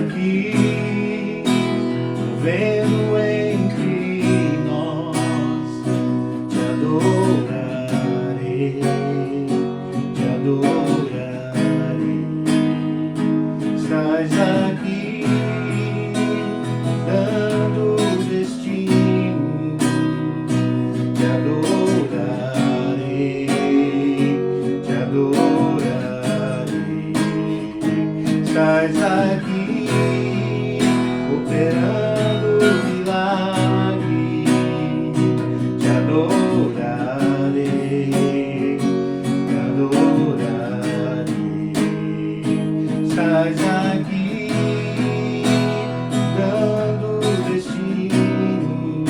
aqui, vendo entre nós, te adorarei, te adorarei. Estás aqui, dando destino, te adorarei, te adorarei. Estás aqui, operando milagre, te adorarei, te adorarei. Estás aqui, dando destinos,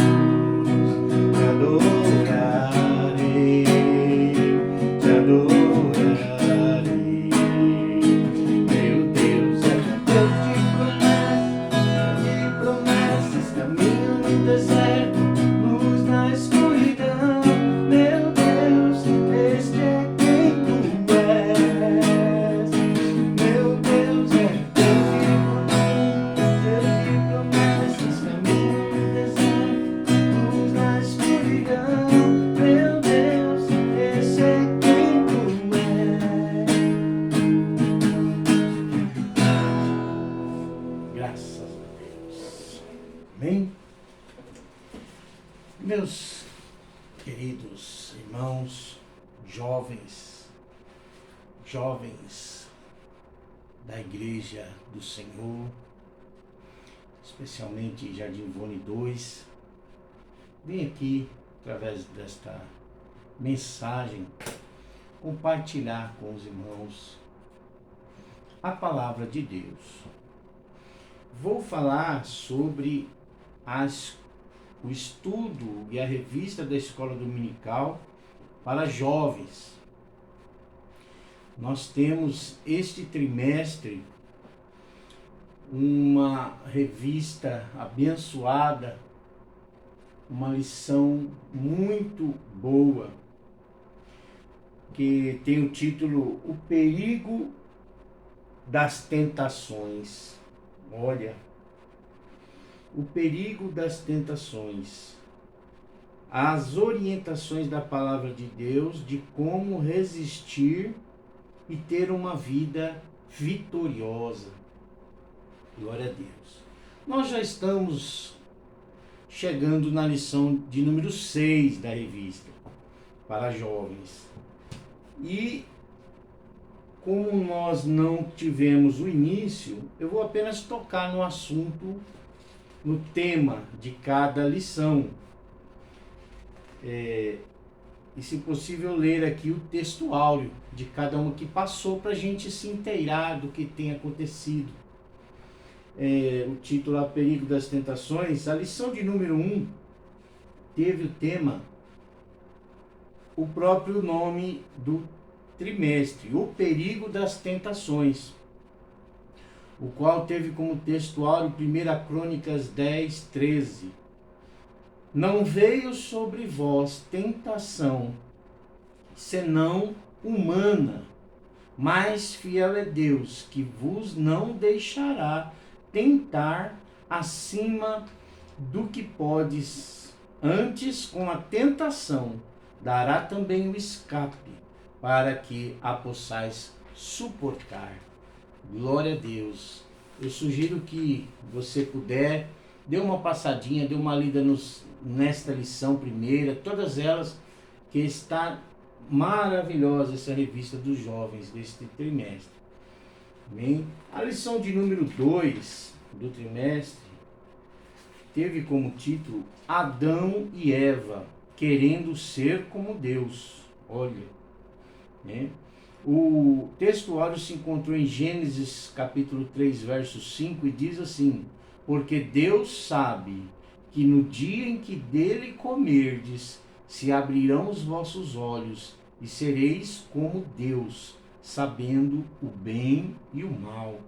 te adorarei, te adorarei. Meu Deus é Deus de promessas, caminho no deserto, luz na escuridão. Meu Deus, este é quem tu és. Meu Deus é Deus de promessas, caminho no deserto, luz na escuridão. Meu Deus, esse é quem tu és. Graças a Deus. Amém? Meus queridos irmãos, jovens da Igreja do Senhor, especialmente Jardim Ivone 2, vem aqui, através desta mensagem, compartilhar com os irmãos a palavra de Deus. Vou falar sobre o estudo e a revista da Escola Dominical para jovens. Nós temos este trimestre uma revista abençoada, uma lição muito boa, que tem o título O Perigo das Tentações. Olha, o perigo das tentações, as orientações da palavra de Deus de como resistir e ter uma vida vitoriosa. Glória a Deus. Nós já estamos chegando na lição de número 6 da revista para jovens. E como nós não tivemos o início, eu vou apenas tocar no assunto, no tema de cada lição. E se possível ler aqui o texto áureo de cada uma que passou para a gente se inteirar do que tem acontecido. O título é O Perigo das Tentações. A lição de número 1 teve o tema, o próprio nome do trimestre, O Perigo das Tentações, o qual teve como texto áureo 1 Crônicas 10, 13. Não veio sobre vós tentação, senão humana, mas fiel é Deus, que vos não deixará tentar acima do que podes, antes com a tentação dará também o escape, para que a possais suportar. Glória a Deus. Eu sugiro que você puder, dê uma passadinha, dê uma lida nesta lição primeira, todas elas, que está maravilhosa essa revista dos jovens deste trimestre. Amém? A lição de número 2 do trimestre teve como título Adão e Eva querendo ser como Deus. Olha, né? O texto áureo se encontrou em Gênesis capítulo 3, verso 5, e diz assim: porque Deus sabe que no dia em que dele comerdes, se abrirão os vossos olhos, e sereis como Deus, sabendo o bem e o mal.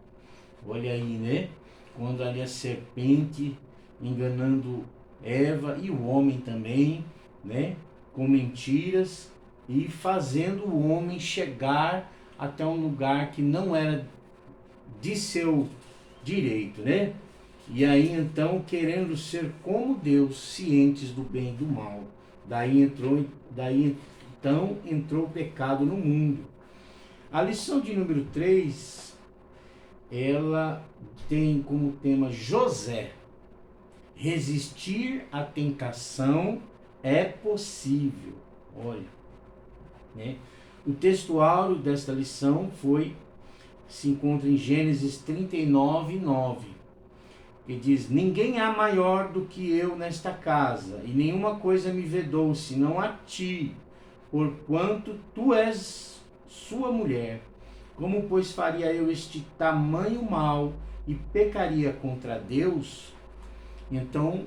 Olha aí, né? Quando ali a serpente enganando Eva e o homem também, né? Com mentiras e fazendo o homem chegar até um lugar que não era de seu direito, né? E aí então, querendo ser como Deus, cientes do bem e do mal, daí então entrou o pecado no mundo. A lição de número 3, ela tem como tema José. Resistir à tentação é possível. Olha, né? O texto áureo desta lição se encontra em Gênesis 39, 9, que diz: ninguém há maior do que eu nesta casa, e nenhuma coisa me vedou, senão a ti, porquanto tu és sua mulher. Como, pois, faria eu este tamanho mal e pecaria contra Deus? Então,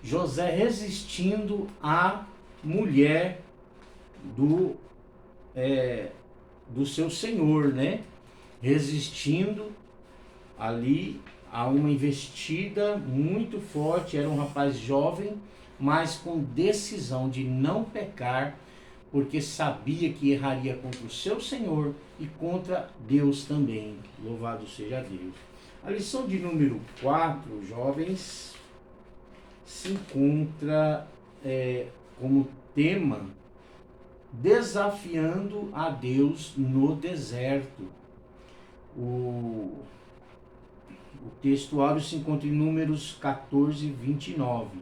José resistindo à mulher do seu senhor, né? Resistindo ali a uma investida muito forte. Era um rapaz jovem, mas com decisão de não pecar, porque sabia que erraria contra o seu Senhor e contra Deus também. Louvado seja Deus. A lição de número 4, jovens, se encontra como tema desafiando a Deus no deserto. O texto áureo se encontra em Números 14, 29.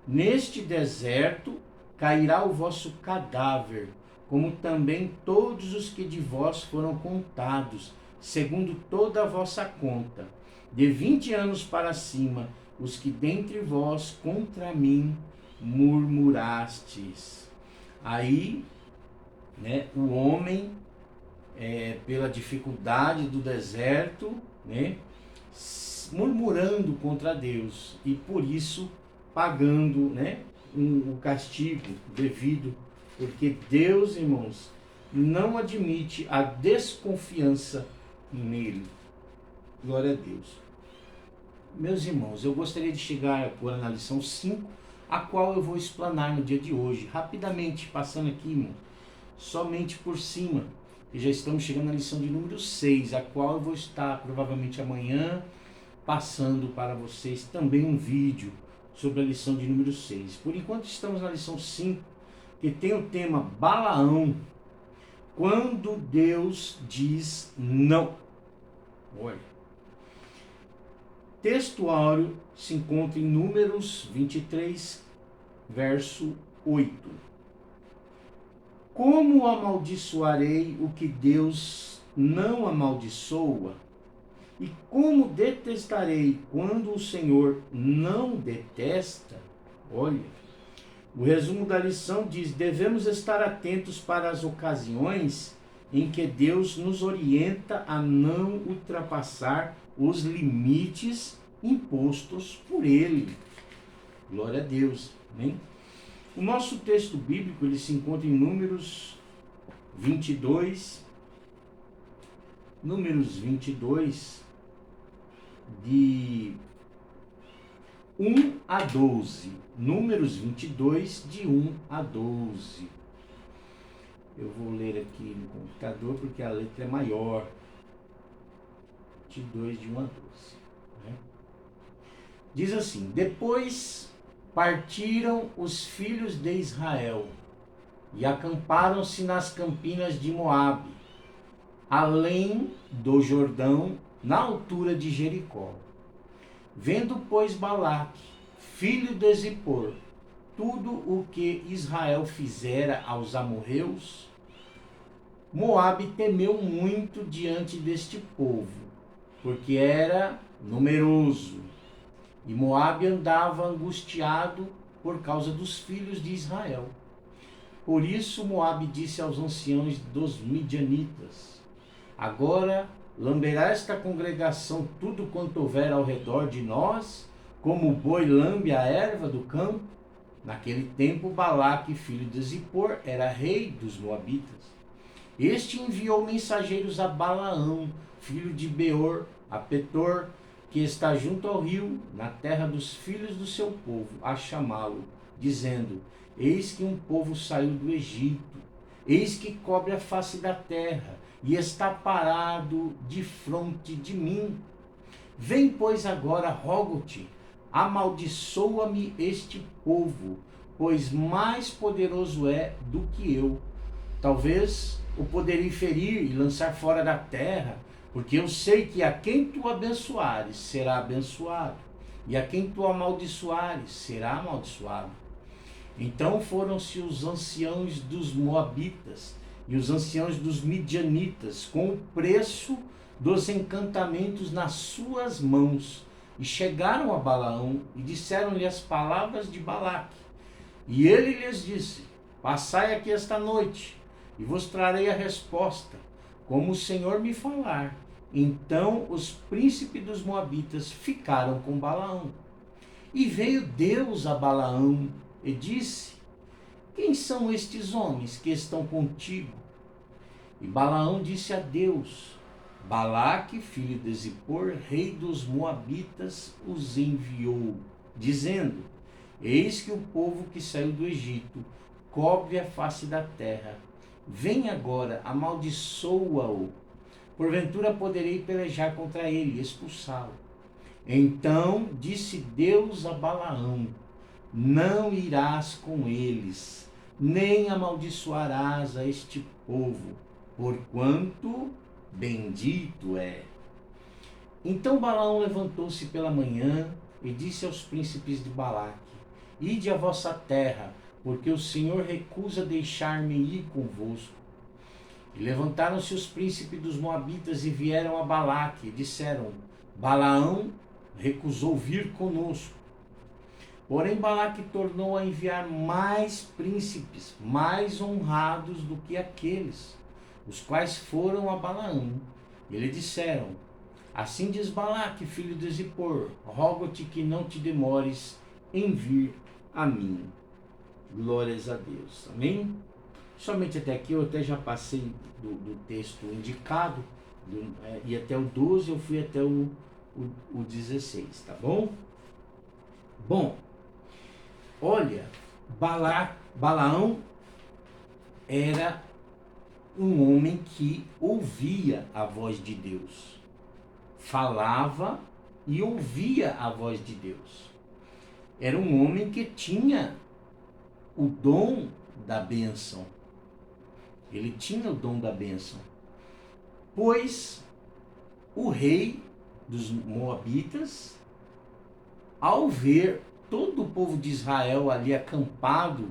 Neste deserto cairá o vosso cadáver, como também todos os que de vós foram contados, segundo toda a vossa conta, de 20 anos para cima, os que dentre vós contra mim murmurastes. Aí, né, o homem, pela dificuldade do deserto, né, murmurando contra Deus e por isso pagando, né, o castigo devido, porque Deus, irmãos, não admite a desconfiança nele. Glória a Deus. Meus irmãos, eu gostaria de chegar agora na lição 5, a qual eu vou explanar no dia de hoje, rapidamente, passando aqui, irmão, somente por cima. E já estamos chegando na lição de número 6, a qual eu vou estar provavelmente amanhã passando para vocês também um vídeo sobre a lição de número 6. Por enquanto estamos na lição 5, que tem o tema Balaão, quando Deus diz não. Olha, texto áureo se encontra em Números 23, verso 8. Como amaldiçoarei o que Deus não amaldiçoa? E como detestarei quando o Senhor não detesta? Olha, o resumo da lição diz: devemos estar atentos para as ocasiões em que Deus nos orienta a não ultrapassar os limites impostos por Ele. Glória a Deus. Amém? O nosso texto bíblico ele se encontra em Números 22, de 1 a 12. Números 22, de 1 a 12. Eu vou ler aqui no computador porque a letra é maior. 22, de 1 a 12. Né? Diz assim: depois partiram os filhos de Israel e acamparam-se nas campinas de Moabe, além do Jordão, na altura de Jericó. Vendo, pois, Balaque, filho de Zippor, tudo o que Israel fizera aos amorreus, Moabe temeu muito diante deste povo, porque era numeroso. E Moabe andava angustiado por causa dos filhos de Israel. Por isso Moabe disse aos anciãos dos midianitas: agora lamberá esta congregação tudo quanto houver ao redor de nós, como o boi lambe a erva do campo? Naquele tempo Balaque, filho de Zippor, era rei dos Moabitas. Este enviou mensageiros a Balaão, filho de Beor, a Petor, que está junto ao rio, na terra dos filhos do seu povo, a chamá-lo, dizendo: eis que um povo saiu do Egito, eis que cobre a face da terra, e está parado defronte de mim. Vem, pois, agora, rogo-te, amaldiçoa-me este povo, pois mais poderoso é do que eu. Talvez o poderia ferir e lançar fora da terra, porque eu sei que a quem tu abençoares será abençoado, e a quem tu amaldiçoares será amaldiçoado. Então foram-se os anciãos dos Moabitas e os anciãos dos Midianitas com o preço dos encantamentos nas suas mãos, e chegaram a Balaão e disseram-lhe as palavras de Balaque. E ele lhes disse: passai aqui esta noite, e vos trarei a resposta, como o Senhor me falar. Então os príncipes dos Moabitas ficaram com Balaão. E veio Deus a Balaão e disse: quem são estes homens que estão contigo? E Balaão disse a Deus: Balaque, filho de Zippor, rei dos Moabitas, os enviou, dizendo: eis que o povo que saiu do Egito cobre a face da terra. Vem agora, amaldiçoa-o. Porventura poderei pelejar contra ele e expulsá-lo. Então disse Deus a Balaão: não irás com eles, nem amaldiçoarás a este povo, porquanto bendito é. Então Balaão levantou-se pela manhã e disse aos príncipes de Balaque: ide à vossa terra, porque o Senhor recusa deixar-me ir convosco. E levantaram-se os príncipes dos Moabitas e vieram a Balaque e disseram: Balaão recusou vir conosco. Porém Balaque tornou a enviar mais príncipes, mais honrados do que aqueles, os quais foram a Balaão. E lhe disseram: assim diz Balaque, filho de Zippor, rogo-te que não te demores em vir a mim. Glórias a Deus. Amém? Somente até aqui, eu até já passei do texto indicado, e até o 12 eu fui até o 16, tá bom? Bom, olha, Balaão era um homem que ouvia a voz de Deus, falava e ouvia a voz de Deus. Era um homem que tinha o dom da bênção. Ele tinha o dom da bênção, pois o rei dos Moabitas, ao ver todo o povo de Israel ali acampado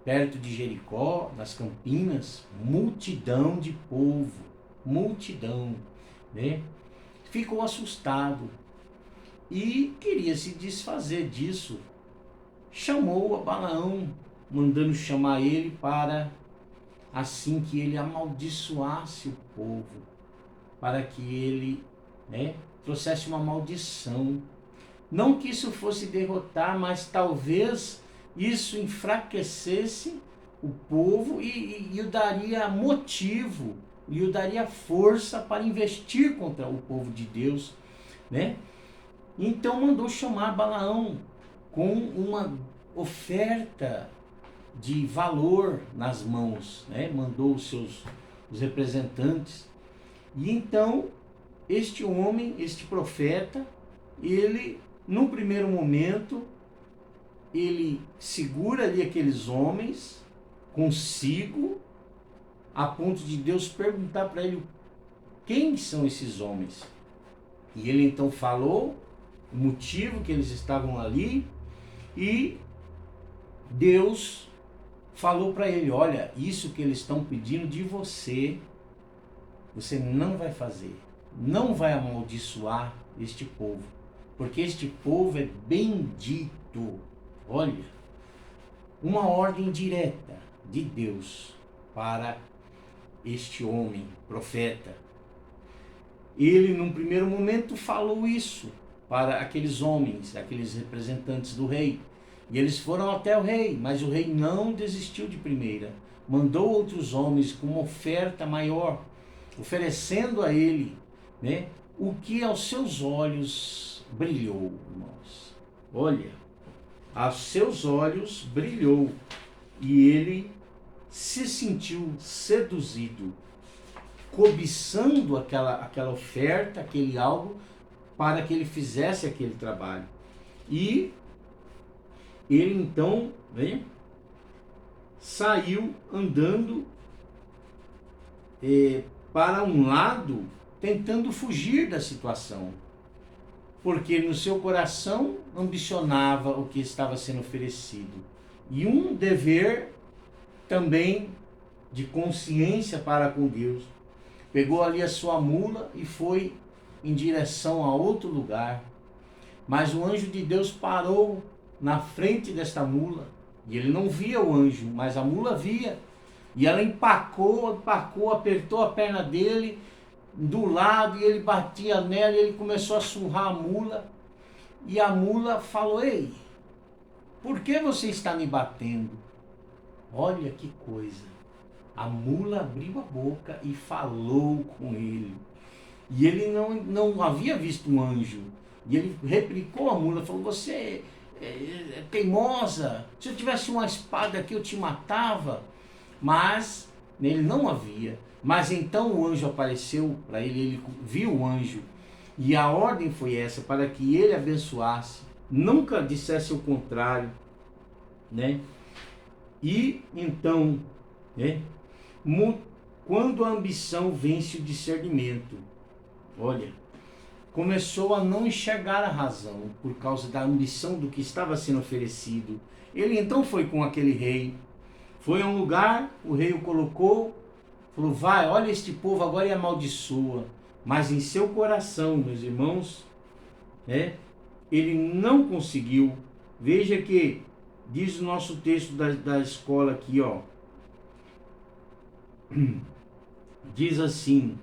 perto de Jericó, nas campinas, multidão de povo, multidão, né? Ficou assustado e queria se desfazer disso. Chamou a Balaão, mandando chamar ele para assim que ele amaldiçoasse o povo, para que ele, né, trouxesse uma maldição. Não que isso fosse derrotar, mas talvez isso enfraquecesse o povo e o daria motivo, e o daria força para investir contra o povo de Deus, né? Então mandou chamar Balaão com uma oferta de valor nas mãos, né? Mandou os representantes. E então este homem, este profeta, ele, num primeiro momento, ele segura ali aqueles homens consigo, a ponto de Deus perguntar para ele quem são esses homens. E ele então falou o motivo que eles estavam ali, e Deus falou para ele: olha, isso que eles estão pedindo de você, você não vai fazer, não vai amaldiçoar este povo, porque este povo é bendito. Olha, uma ordem direta de Deus para este homem, profeta. Ele, num primeiro momento, falou isso para aqueles homens, aqueles representantes do rei. E eles foram até o rei, mas o rei não desistiu de primeira. Mandou outros homens com uma oferta maior, oferecendo a ele, né, o que aos seus olhos brilhou, irmãos. Olha, aos seus olhos brilhou, e ele se sentiu seduzido, cobiçando aquela oferta, aquele algo, para que ele fizesse aquele trabalho. E ele então, né, saiu andando para um lado, tentando fugir da situação, porque no seu coração ambicionava o que estava sendo oferecido. E um dever também de consciência para com Deus. Pegou ali a sua mula e foi em direção a outro lugar. Mas o anjo de Deus parou na frente desta mula. E ele não via o anjo, mas a mula via. E ela empacou, apertou a perna dele do lado e ele batia nela e ele começou a surrar a mula. E a mula falou: ei, por que você está me batendo? Olha que coisa. A mula abriu a boca e falou com ele. E ele não havia visto um anjo. E ele replicou a mula, falou: você é teimosa, se eu tivesse uma espada aqui eu te matava. Mas ele não havia. Mas então o anjo apareceu para ele, ele viu o anjo. E a ordem foi essa, para que ele abençoasse, nunca dissesse o contrário, né? E então, né, quando a ambição vence o discernimento, olha, começou a não enxergar a razão por causa da ambição do que estava sendo oferecido. Ele então foi com aquele rei, foi a um lugar, o rei o colocou, falou: vai, olha este povo agora e amaldiçoa. Mas em seu coração, meus irmãos, né, ele não conseguiu. Veja que diz o nosso texto da escola aqui, ó. Diz assim: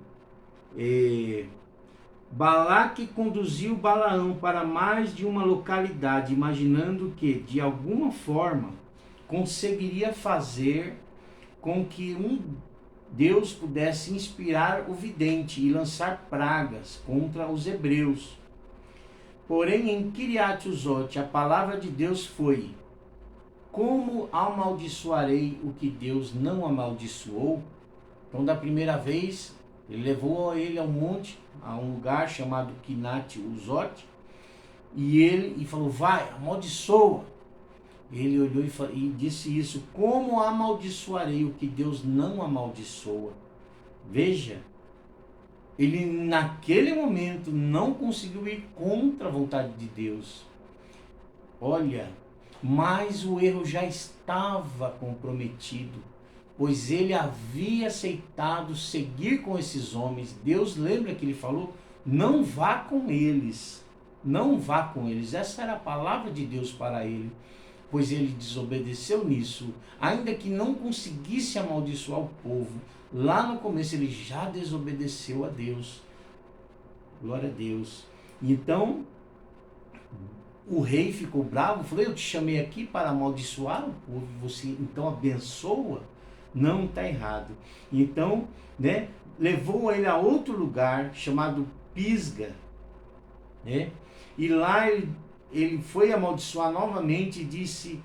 Balaque conduziu Balaão para mais de uma localidade, imaginando que, de alguma forma, conseguiria fazer com que um Deus pudesse inspirar o vidente e lançar pragas contra os hebreus. Porém, em Kiriat-Uzote, a palavra de Deus foi: como amaldiçoarei o que Deus não amaldiçoou? Então, da primeira vez, ele levou ele ao monte, a um lugar chamado Kiriat-Uzote, e falou: vai, amaldiçoa. Ele olhou e disse isso: como amaldiçoarei o que Deus não amaldiçoa? Veja, ele naquele momento não conseguiu ir contra a vontade de Deus. Olha, mas o erro já estava comprometido, pois ele havia aceitado seguir com esses homens. Deus, lembra que ele falou: não vá com eles, não vá com eles. Essa era a palavra de Deus para ele. Pois ele desobedeceu nisso, ainda que não conseguisse amaldiçoar o povo. Lá no começo ele já desobedeceu a Deus. Glória a Deus. Então, o rei ficou bravo, falou: eu te chamei aqui para amaldiçoar o povo, você então abençoa? Não, está errado. Então, né, levou ele a outro lugar chamado Pisga, né? E lá ele foi amaldiçoar novamente e disse: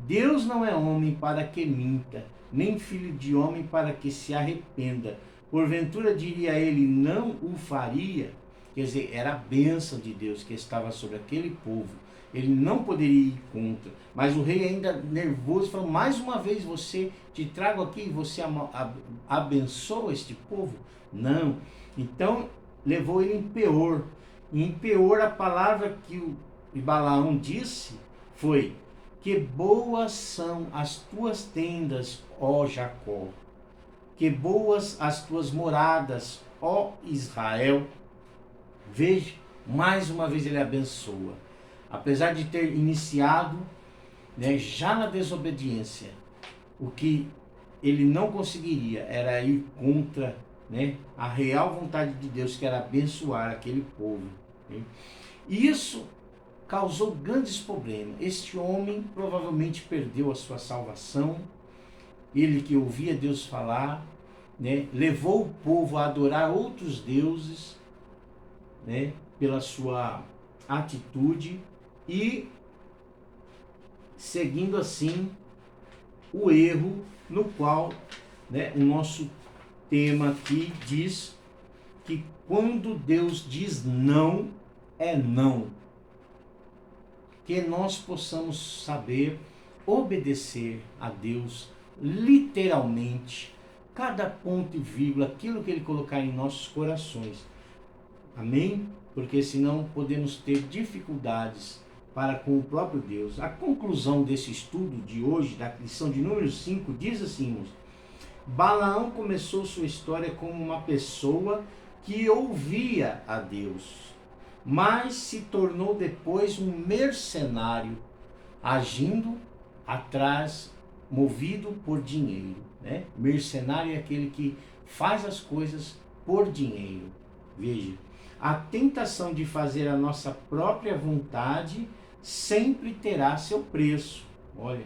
Deus não é homem para que minta, nem filho de homem para que se arrependa. Porventura, diria ele, não o faria? Quer dizer, era a bênção de Deus que estava sobre aquele povo. Ele não poderia ir contra. Mas o rei, ainda nervoso, falou: mais uma vez te trago aqui e você abençoa este povo? Não. Então levou ele em Peor. E em Peor, a palavra que o Balaão disse foi: que boas são as tuas tendas, ó Jacó, que boas as tuas moradas, ó Israel. Veja, mais uma vez ele abençoa. Apesar de ter iniciado, né, já na desobediência, o que ele não conseguiria era ir contra, né, a real vontade de Deus, que era abençoar aquele povo. Né? Isso causou grandes problemas. Este homem provavelmente perdeu a sua salvação. Ele que ouvia Deus falar, né, levou o povo a adorar outros deuses, né, pela sua atitude, e seguindo assim o erro no qual, né, o nosso tema aqui diz que quando Deus diz não, é não. Que nós possamos saber obedecer a Deus literalmente, cada ponto e vírgula, aquilo que Ele colocar em nossos corações. Amém? Porque senão podemos ter dificuldades para com o próprio Deus. A conclusão desse estudo de hoje, da lição de número 5, diz assim, irmãos: Balaão começou sua história como uma pessoa que ouvia a Deus, mas se tornou depois um mercenário, agindo atrás, movido por dinheiro, né? Mercenário é aquele que faz as coisas por dinheiro. Veja, a tentação de fazer a nossa própria vontade sempre terá seu preço. Olha,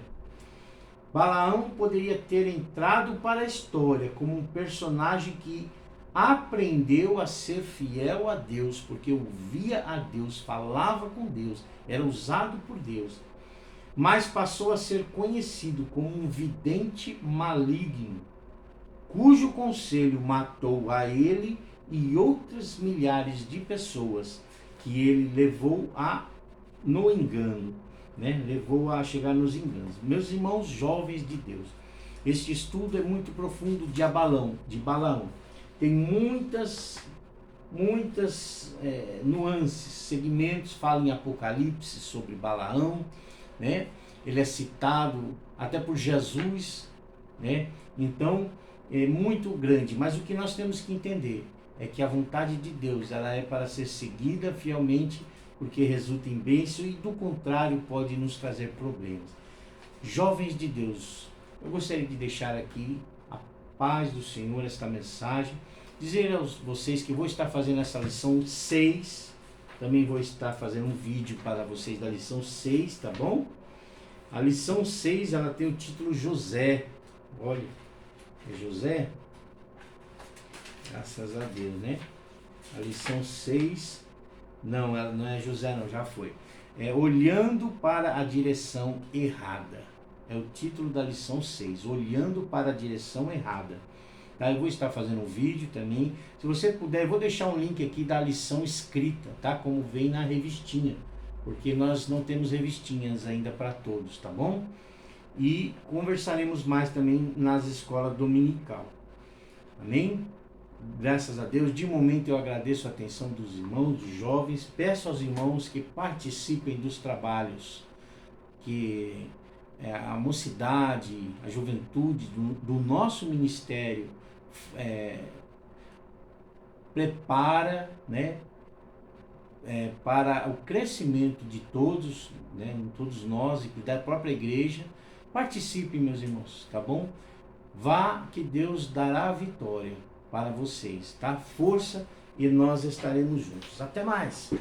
Balaão poderia ter entrado para a história como um personagem que aprendeu a ser fiel a Deus, porque ouvia a Deus, falava com Deus, era usado por Deus, mas passou a ser conhecido como um vidente maligno, cujo conselho matou a ele e outras milhares de pessoas que ele levou no engano, né? Levou a chegar nos enganos. Meus irmãos jovens de Deus, este estudo é muito profundo de Balaão. Tem muitas nuances, segmentos, fala em Apocalipse sobre Balaão, né? Ele é citado até por Jesus, né? Então é muito grande, mas o que nós temos que entender é que a vontade de Deus, ela é para ser seguida fielmente, porque resulta em bênção, e do contrário pode nos trazer problemas. Jovens de Deus, eu gostaria de deixar aqui a paz do Senhor, esta mensagem, dizer a vocês que vou estar fazendo essa lição 6, também vou estar fazendo um vídeo para vocês da lição 6, tá bom? A lição 6, ela tem o título José. Olha, é José? Graças a Deus, né? A lição 6, não, ela não é José não, já foi. É Olhando para a Direção Errada. É o título da lição 6, Olhando para a Direção Errada. Tá? Eu vou estar fazendo um vídeo também. Se você puder, eu vou deixar um link aqui da lição escrita, tá? Como vem na revistinha. Porque nós não temos revistinhas ainda para todos, tá bom? E conversaremos mais também nas escolas dominical. Amém? Graças a Deus. De momento eu agradeço a atenção dos irmãos, dos jovens. Peço aos irmãos que participem dos trabalhos que a mocidade, a juventude do nosso ministério prepara, né, para o crescimento de todos, né, todos nós e da própria igreja. Participe, meus irmãos, tá bom? Vá que Deus dará a vitória para vocês, tá? Força, e nós estaremos juntos. Até mais!